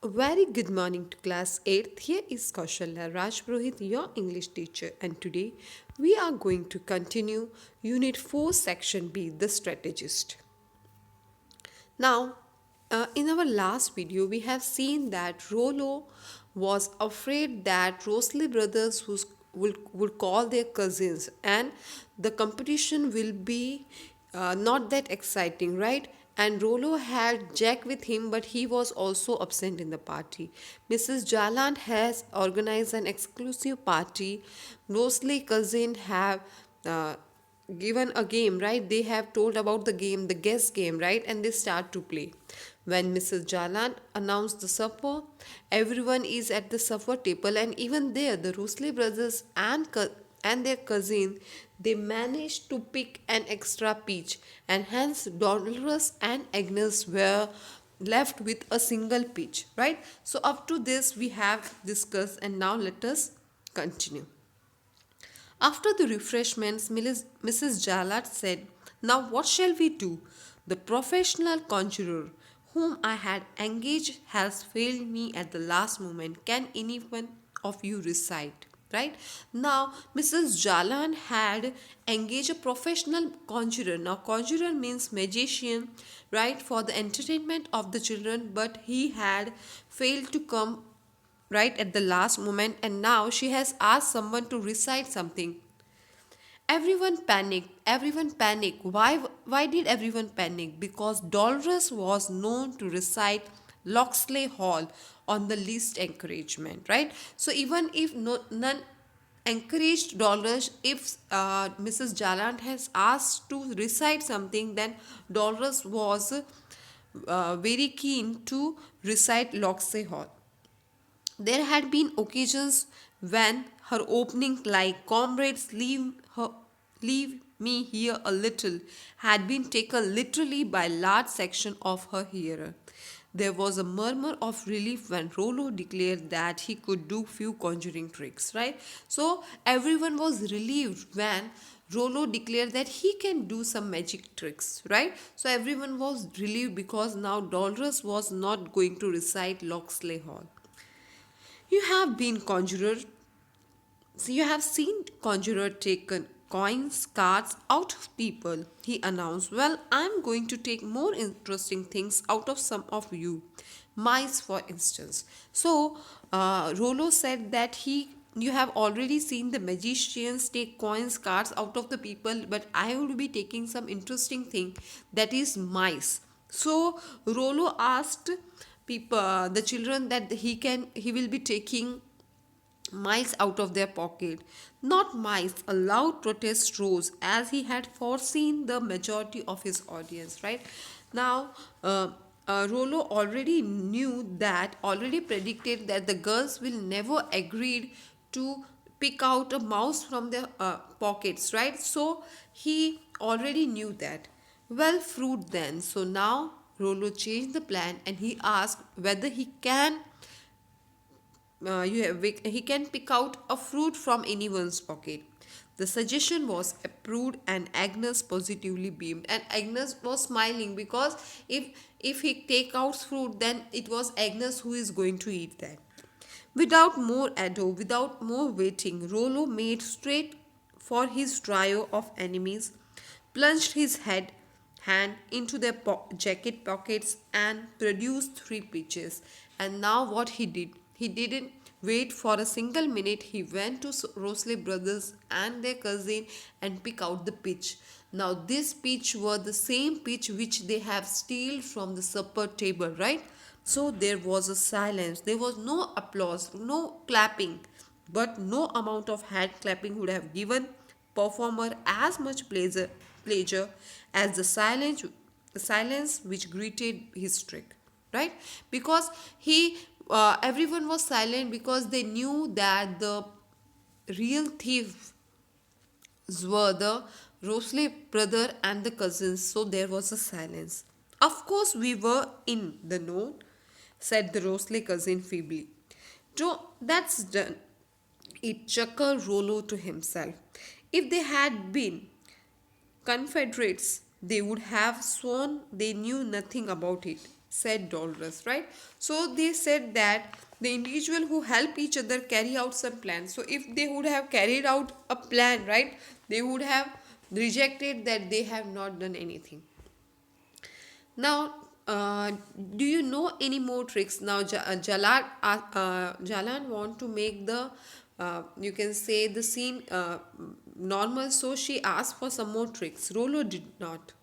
A very good morning to class 8th. Here is Kaushalya Rajpurohit, your English teacher, and today we are going to continue Unit 4, Section B, The Strategist. Now, in our last video, we have seen that Rollo was afraid that Rosalie brothers would call their cousins and the competition will be not that exciting, right? And Rollo had Jack with him, but he was also absent in the party. Mrs. Jaland has organized an exclusive party. Rosalie cousin have uh, given a game, right? They have told about the game, the guess game, right? And they start to play. When Mrs. Jalan announced the supper, everyone is at the supper table, and even there, the Rosalie brothers and their cousin, they managed to pick an extra peach, and hence Dolores and Agnes were left with a single peach, right? So up to this we have discussed, and now let us continue. After the refreshments, Mrs. Jalad said, "Now what shall we do? The professional conjurer whom I had engaged has failed me at the last moment. Can anyone of you recite?" Right now, Mrs. Jalan had engaged a professional conjurer. Now, conjurer means magician, right, for the entertainment of the children, but he had failed to come right at the last moment, and now she has asked someone to recite something. Everyone panicked. Why did everyone panic? Because Dolores was known to recite Locksley Hall on the least encouragement, right? So even if none encouraged Dolores, if Mrs. Jalant has asked to recite something, then Dolores was very keen to recite Locksley Hall. There had been occasions when her opening, like "Comrades, leave me here a little," had been taken literally by a large section of her hearer. There was a murmur of relief when Rollo declared that he could do few conjuring tricks, right? So everyone was relieved when Rollo declared that he can do some magic tricks, right? So everyone was relieved because now Dolores was not going to recite Locksley Hall. You have been conjurer, so you have seen conjurer take coins, cards out of people. He announced, "Well, I'm going to take more interesting things out of some of you. Mice, for instance." So, Rollo said that you have already seen the magicians take coins, cards out of the people, but I will be taking some interesting thing, that is mice. So, Rollo asked people, the children, that he will be taking mice out of their pocket. Not mice, a loud protest rose as he had foreseen the majority of his audience, right? Now, Rollo already predicted that the girls will never agree to pick out a mouse from their pockets, right? So, he already knew that. "Well, fruit then." So now Rollo changed the plan and he asked whether he can pick out a fruit from anyone's pocket. The suggestion was approved and Agnes positively beamed. And Agnes was smiling because if he take out fruit, then it was Agnes who is going to eat that. Without more ado, without more waiting, Rollo made straight for his trio of enemies, plunged his hand into their jacket pockets and produced three peaches. And now what he did? He didn't wait for a single minute. He went to Rosalie brothers and their cousin and pick out the peach. Now this peach were the same peach which they have steal from the supper table, right? So there was a silence. There was no applause, no clapping, but no amount of hand clapping would have given performer as much pleasure as the silence which greeted his trick, right? Because everyone was silent because they knew that the real thieves were the Rosalie brother and the cousins, so there was a silence. "Of course we were in the know," said the Rosalie cousin feebly. That's done," it chuckled Rollo to himself. "If they had been Confederates, they would have sworn they knew nothing about it." said Dolores, right? So they said that the individual who help each other carry out some plan. So if they would have carried out a plan, right, they would have rejected that they have not done anything. Now, do you know any more tricks? Now, Jalan want to make the, you can say, the scene normal, so she asked for some more tricks. Rolo did not.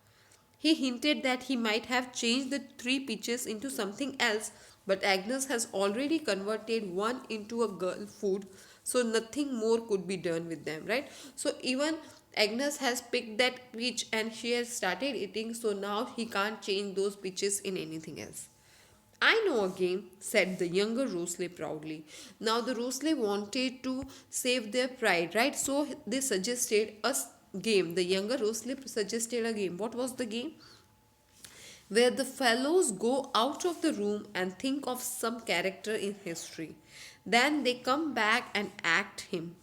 He hinted that he might have changed the three pitches into something else, but Agnes has already converted one into a girl food, so nothing more could be done with them, right? So even Agnes has picked that pitch and she has started eating, so now he can't change those pitches in anything else. I know a game, said the younger Rosalie proudly. Now the Rosalie wanted to save their pride, right? So they suggested a game. The younger Rosalie suggested a game. What was the game? Where the fellows go out of the room and think of some character in history. Then they come back and act him.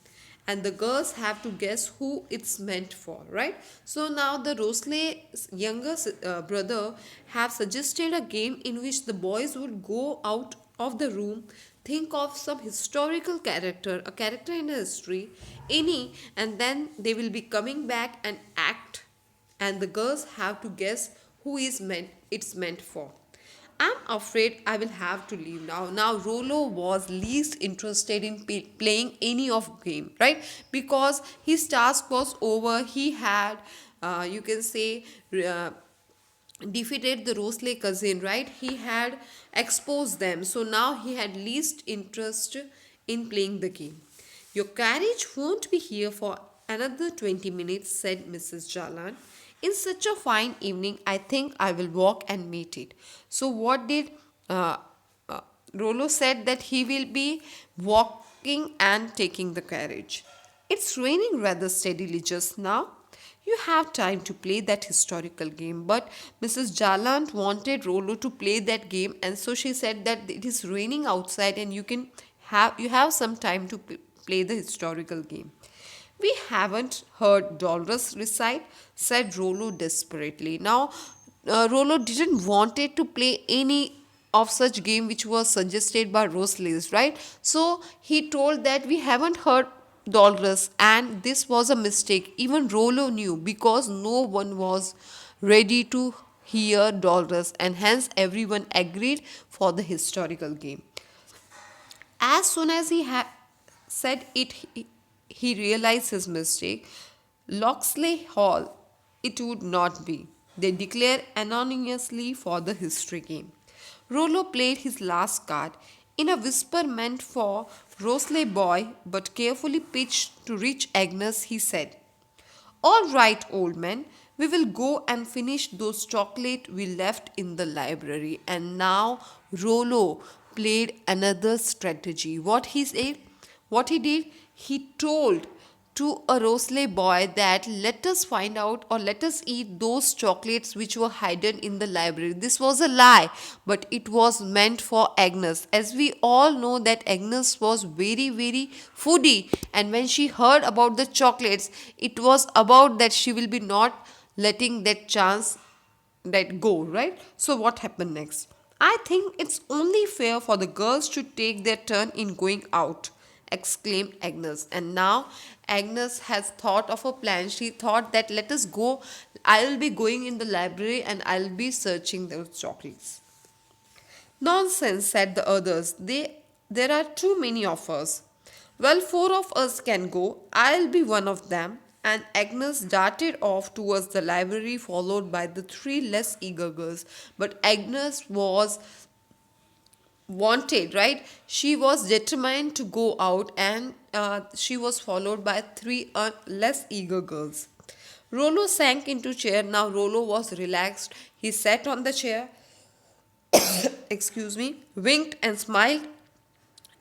And the girls have to guess who it's meant for, right? So now the Rosley's younger brother have suggested a game in which the boys would go out of the room, think of some historical character, a character in history, any, and then they will be coming back and act, and the girls have to guess who is meant it's meant for. I'm afraid I will have to leave now. Now Rolo was least interested in playing any of game, right? Because his task was over. He had, you can say, uh, defeated the Rosley cousin, right? He had exposed them. So now he had least interest in playing the game. Your carriage won't be here for another 20 minutes, said Mrs. Jalan. In such a fine evening, I think I will walk and meet it. So, what did uh, uh, Rolo said that he will be walking and taking the carriage. It's raining rather steadily just now. You have time to play that historical game, but Mrs. Jalant wanted Rolo to play that game, and so she said that it is raining outside and you have some time to play the historical game. We haven't heard Dolores recite, said Rolo desperately. Now, Rolo didn't wanted to play any of such game which was suggested by Rosalie, right? So he told that we haven't heard Dolores, and this was a mistake. Even Rolo knew because no one was ready to hear Dolores, and hence everyone agreed for the historical game. As soon as he had said it, he realized his mistake. Locksley Hall, it would not be. They declared anonymously for the history game. Rollo played his last card in a whisper meant for Rosley Boy, but carefully pitched to reach Agnes. He said, "All right, old man, we will go and finish those chocolate we left in the library." And now Rollo played another strategy. What he did, he told to a Rosley boy that let us find out or let us eat those chocolates which were hidden in the library. This was a lie, but it was meant for Agnes. As we all know that Agnes was very, very foodie, and when she heard about the chocolates, it was about that she will be not letting that chance that go, right? So what happened next? I think it's only fair for the girls to take their turn in going out, exclaimed Agnes. And now Agnes has thought of a plan. She thought that let us go. I'll be going in the library and I'll be searching those chocolates. Nonsense, said the others. There are too many of us. Well, four of us can go. I'll be one of them. And Agnes darted off towards the library, followed by the three less eager girls. But Agnes was wanted, right? She was determined to go out, and she was followed by three less eager girls. Rolo sank into chair. Now Rolo was relaxed. He sat on the chair, excuse me, winked and smiled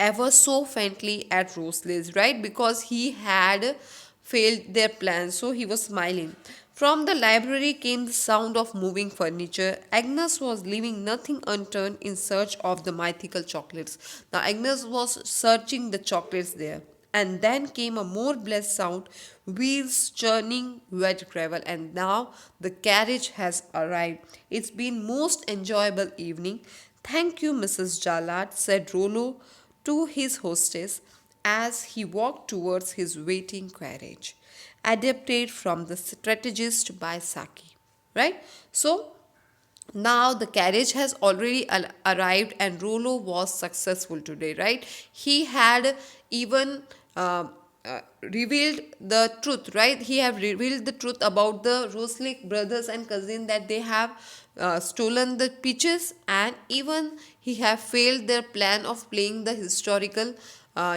ever so faintly at Rosley's, right? Because he had failed their plan, so he was smiling. From the library came the sound of moving furniture. Agnes was leaving nothing unturned in search of the mythical chocolates. Now, Agnes was searching the chocolates there. And then came a more blessed sound, wheels churning wet gravel, and now the carriage has arrived. It's been most enjoyable evening. Thank you, Mrs. Jalad, said Rollo to his hostess as he walked towards his waiting carriage. Adapted from The Strategist by Saki. Right? So now the carriage has already arrived and Rollo was successful today, right? He had even revealed the truth, right? He have revealed the truth about the Roslick brothers and cousin, that they have stolen the peaches, and even he have failed their plan of playing the historical,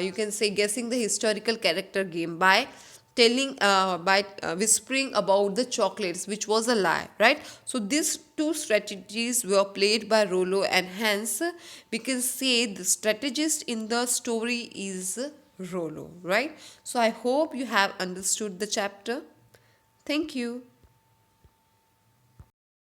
you can say guessing the historical character game by telling by whispering about the chocolates, which was a lie, right? So these two strategies were played by Rollo, and hence we can say the strategist in the story is Rollo, right? So I hope you have understood the chapter. Thank you.